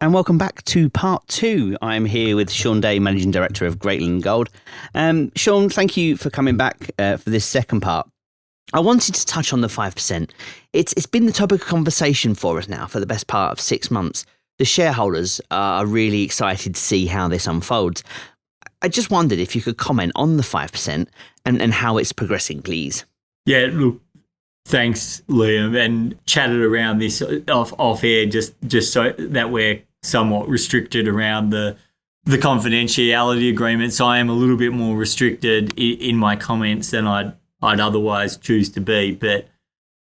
and welcome back to part 2. I'm here with Shaun Day, Managing Director of Greatland Gold. Shaun, thank you for coming back for this second part. I wanted to touch on the 5%. It's been the topic of conversation for us now for the best part of 6 months. The shareholders are really excited to see how this unfolds. I just wondered if you could comment on the 5% and how it's progressing, please. Yeah, look, thanks, Liam, and chatted around this off air just so that we're somewhat restricted around the confidentiality agreement. So I am a little bit more restricted in my comments than I'd otherwise choose to be. But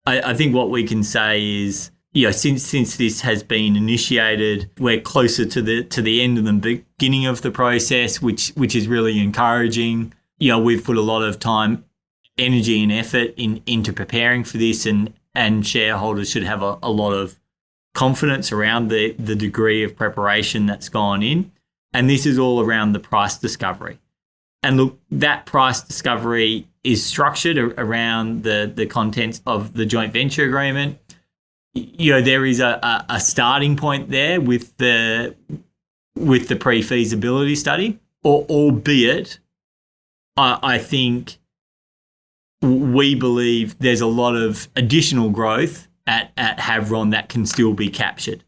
I think what we can say is, since this has been initiated, we're closer to the end of the beginning of the process, which is really encouraging. We've put a lot of time, energy and effort into preparing for this, and shareholders should have a lot of confidence around the degree of preparation that's gone in. And this is all around the price discovery. And look, that price discovery is structured around the contents of the joint venture agreement. There is a starting point there with the pre-feasibility study, albeit I think we believe there's a lot of additional growth at Havieron that can still be captured.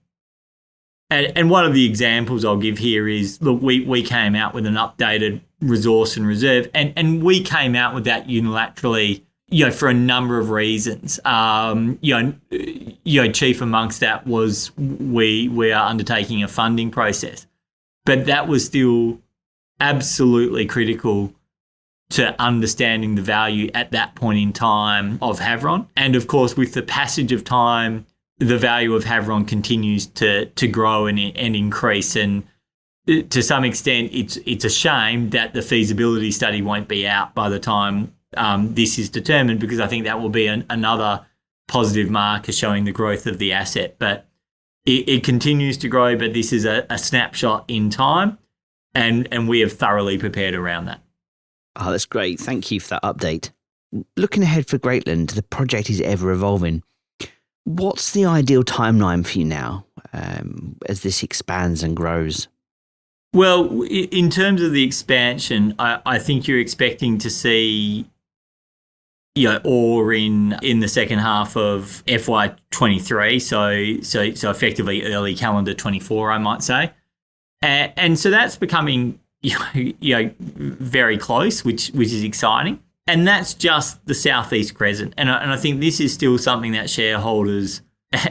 And one of the examples I'll give here is, look, we came out with an updated resource and reserve, and we came out with that unilaterally, for a number of reasons. Chief amongst that was we are undertaking a funding process, but that was still absolutely critical to understanding the value at that point in time of Havieron. And of course, with the passage of time, the value of Havieron continues to grow and increase. And to some extent, it's a shame that the feasibility study won't be out by the time this is determined, because I think that will be another positive marker showing the growth of the asset. But it continues to grow, but this is a snapshot in time, and we have thoroughly prepared around that. Oh, that's great. Thank you for that update. Looking ahead for Greatland, the project is ever evolving. What's the ideal timeline for you now as this expands and grows? Well, in terms of the expansion, I think you're expecting to see ore in the second half of FY23, so effectively early calendar 24, I might say. And so that's becoming very close, which is exciting. And that's just the South-East Crescent. And I think this is still something that shareholders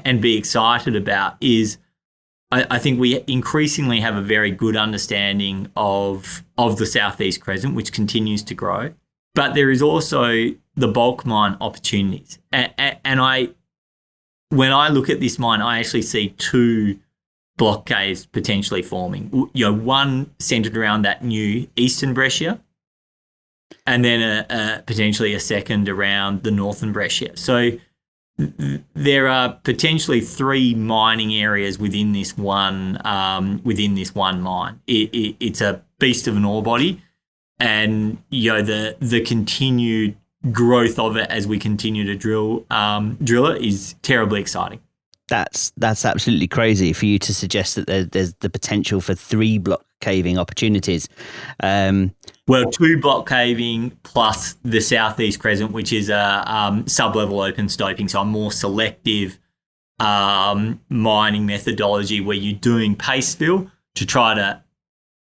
and be excited about is I think we increasingly have a very good understanding of the South-East Crescent, which continues to grow. But there is also the bulk mine opportunities. And when I look at this mine, I actually see 2 block caves potentially forming. One centred around that new eastern breccia, and then potentially a second around the northern breccia. So there are potentially 3 mining areas within this one mine. It's a beast of an ore body, and the continued growth of it as we continue to drill it is terribly exciting. That's absolutely crazy for you to suggest that there's the potential for 3 block caving opportunities. Well, 2 block caving plus the South-East Crescent, which is a sub-level open stoping, so a more selective mining methodology where you're doing paste fill to try to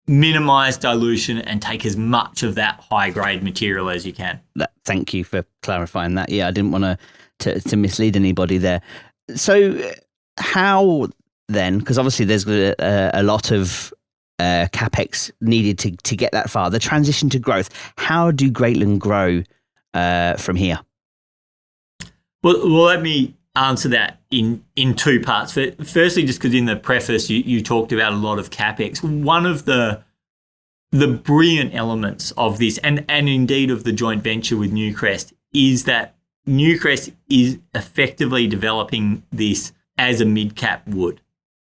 minimise dilution and take as much of that high-grade material as you can. Thank you for clarifying that. Yeah, I didn't want to mislead anybody there. So how then, because obviously there's a lot of capex needed to get that far, the transition to growth, how do Greatland grow from here? Well, let me answer that in 2 parts. Firstly, just because in the preface you talked about a lot of capex. One of the brilliant elements of this, and indeed of the joint venture with Newcrest, is that Newcrest is effectively developing this as a mid-cap would,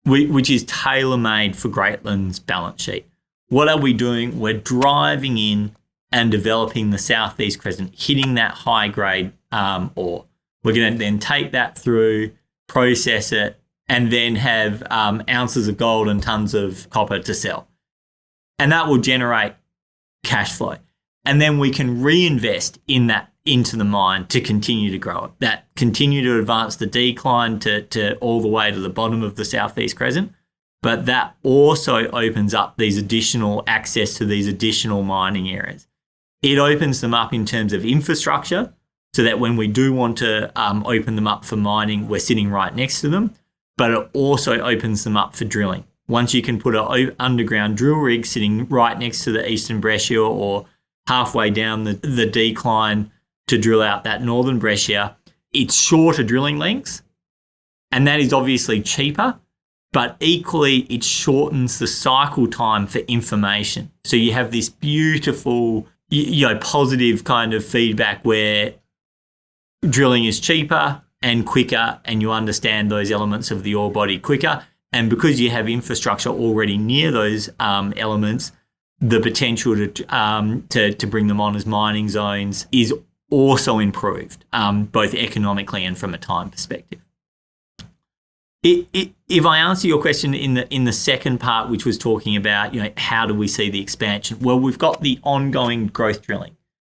which is tailor-made for Greatland's balance sheet. What are we doing? We're driving in and developing the South-East Crescent, hitting that high-grade ore. We're going to then take that through, process it, and then have ounces of gold and tons of copper to sell. And that will generate cash flow. And then we can reinvest in that into the mine to continue to grow it, that continue to advance the decline to all the way to the bottom of the South-East Crescent. But that also opens up these additional access to these additional mining areas. It opens them up in terms of infrastructure so that when we do want to open them up for mining, we're sitting right next to them. But it also opens them up for drilling. Once you can put an underground drill rig sitting right next to the eastern breccia or halfway down the decline to drill out that northern breccia, it's shorter drilling lengths, and that is obviously cheaper, but equally it shortens the cycle time for information. So you have this beautiful, positive kind of feedback where drilling is cheaper and quicker, and you understand those elements of the ore body quicker. And because you have infrastructure already near those elements, the potential to bring them on as mining zones is also improved, both economically and from a time perspective. If I answer your question in the second part, which was talking about how do we see the expansion? Well, we've got the ongoing growth drilling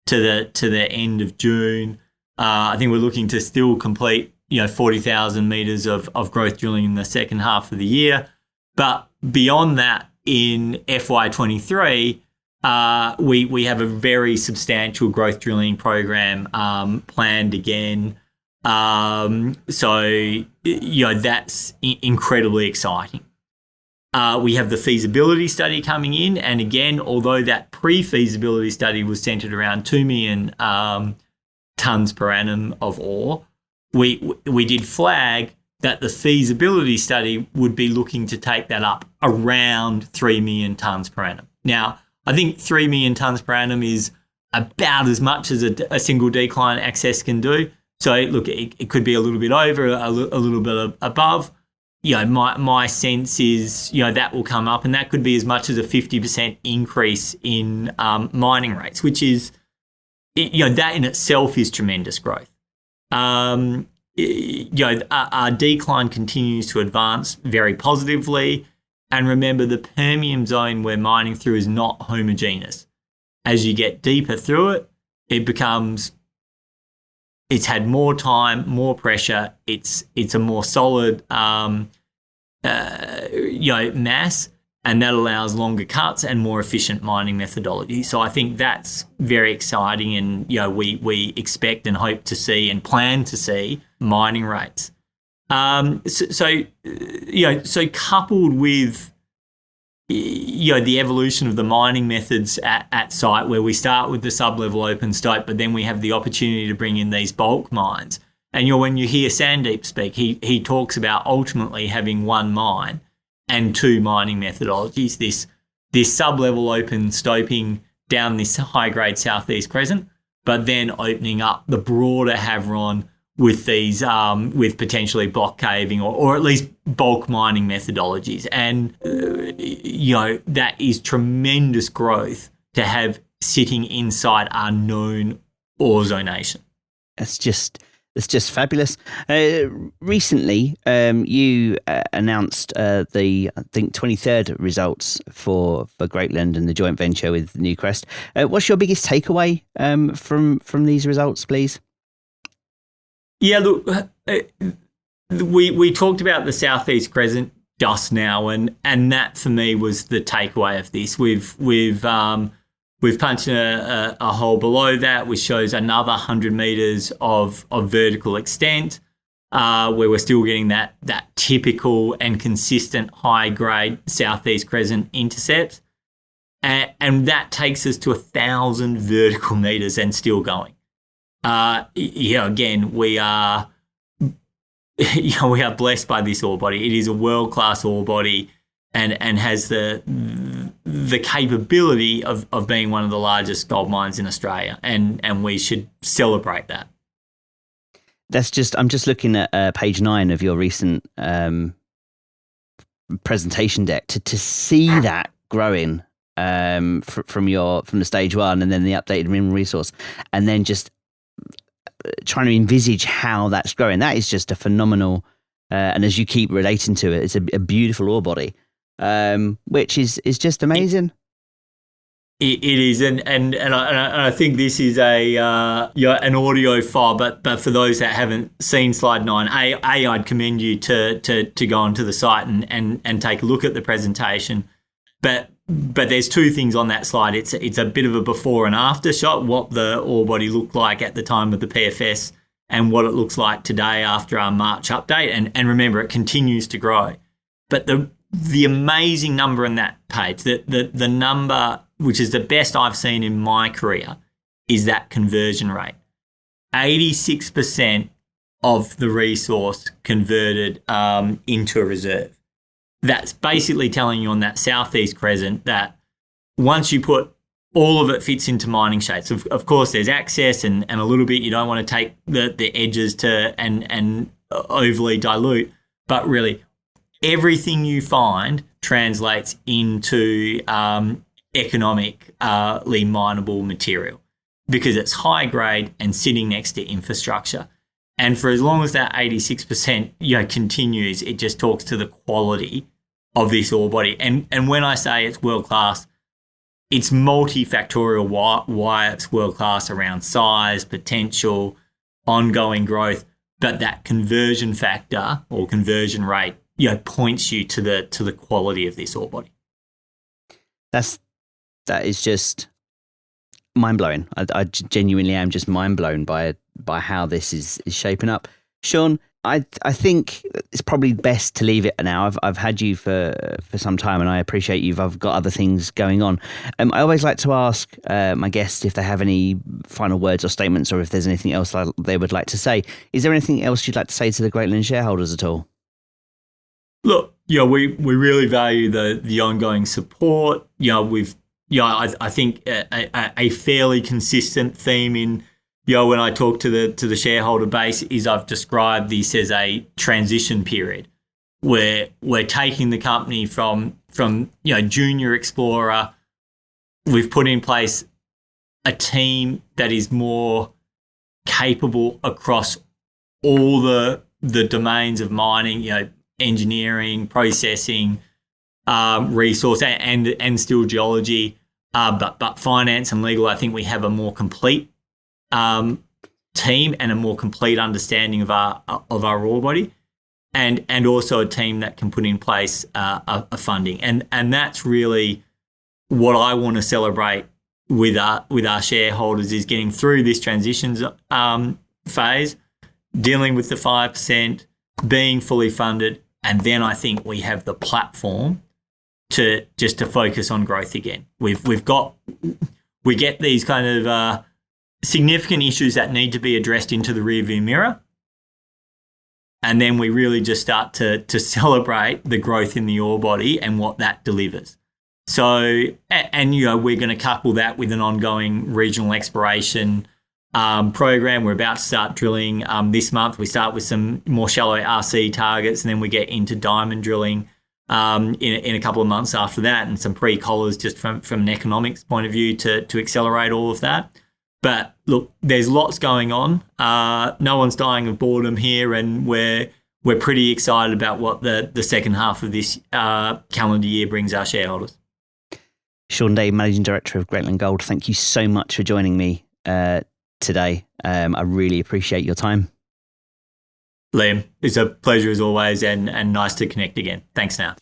to the end of June. I think we're looking to still complete 40,000 metres of growth drilling in the second half of the year. But beyond that, in FY23, we have a very substantial growth drilling program planned again. So that's incredibly exciting. We have the feasibility study coming in. And again, although that pre-feasibility study was centred around 2 million tonnes per annum of ore, we did flag that the feasibility study would be looking to take that up around 3 million tonnes per annum. Now, I think 3 million tonnes per annum is about as much as a single decline access can do. So, look, it could be a little bit over, a little bit above. My sense is, that will come up, and that could be as much as a 50% increase in mining rates, which is, that in itself is tremendous growth. Our decline continues to advance very positively. And remember, the Permian zone we're mining through is not homogeneous. As you get deeper through it, it's had more time, more pressure. It's a more solid, mass, and that allows longer cuts and more efficient mining methodology. So I think that's very exciting, and we expect and hope to see and plan to see mining rates. So coupled with the evolution of the mining methods at site, where we start with the sub-level open stope, but then we have the opportunity to bring in these bulk mines. And when you hear Sandeep speak, he talks about ultimately having one mine and two mining methodologies, this sub-level open stoping down this high-grade South-East Crescent, but then opening up the broader Havieron with these, with potentially block caving or at least bulk mining methodologies. And, that is tremendous growth to have sitting inside our known ore zonation. It's just fabulous. Recently, you announced the, I think, 23rd results for Greatland and the joint venture with Newcrest. What's your biggest takeaway from these results, please? Yeah, look, we talked about the South-East Crescent just now, and that for me was the takeaway of this. We've punched a hole below that, which shows another 100 metres of vertical extent, where we're still getting that typical and consistent high-grade South-East Crescent intercept. And that takes us to 1,000 vertical metres and still going. Again, we are blessed by this ore body. It is a world-class ore body and has the capability of being one of the largest gold mines in Australia, and we should celebrate that. I'm just looking at page 9 of your recent presentation deck to see that growing from the stage 1 and then the updated mineral resource, and then just trying to envisage how that's growing. That is just a phenomenal and as you keep relating to it, it's a beautiful ore body, which is just amazing. It is, and I think this is an audio file, but for those that haven't seen slide 9, I'd commend you to go onto the site and take a look at the presentation. But there's two things on that slide. It's a bit of a before and after shot, what the ore body looked like at the time of the PFS and what it looks like today after our March update. And remember, it continues to grow. But the amazing number in that page, the number which is the best I've seen in my career, is that conversion rate. 86% of the resource converted into a reserve. That's basically telling you on that South-East Crescent that once you put all of it fits into mining shapes. Of course, there's access and a little bit you don't want to take the edges to and overly dilute, but really everything you find translates into economically mineable material because it's high grade and sitting next to infrastructure. And for as long as that 86% continues, it just talks to the quality of this ore body. And when I say it's world class, it's multifactorial why it's world class around size, potential, ongoing growth, but that conversion factor or conversion rate points you to the quality of this ore body. That is just mind blowing. I genuinely am just mind blown by how this is shaping up. Shaun, I think it's probably best to leave it now. I've had you for some time, and I appreciate you. I've got other things going on. I always like to ask my guests if they have any final words or statements, or if there's anything else they would like to say. Is there anything else you'd like to say to the Greatland shareholders at all? Look, we really value the ongoing support. I think a fairly consistent theme in when I talk to the shareholder base is I've described this as a transition period where we're taking the company from junior explorer. We've put in place a team that is more capable across all the domains of mining, engineering, processing, resource and still geology, but finance and legal. I think we have a more complete team and a more complete understanding of our ore body, and also a team that can put in place a funding, and that's really what I want to celebrate with our shareholders is getting through this transitions phase, dealing with the 5%, being fully funded, and then I think we have the platform to focus on growth again. We get these kind of significant issues that need to be addressed into the rearview mirror, and then we really just start to celebrate the growth in the ore body and what that delivers. So, and we're going to couple that with an ongoing regional exploration program. We're about to start drilling this month. We start with some more shallow RC targets, and then we get into diamond drilling in a couple of months after that, and some pre-collars just from an economics point of view to accelerate all of that. But look, there's lots going on. No one's dying of boredom here, and we're pretty excited about what the second half of this calendar year brings our shareholders. Shaun Day, Managing Director of Greatland Gold, thank you so much for joining me today. I really appreciate your time. Liam, it's a pleasure as always, and nice to connect again. Thanks now.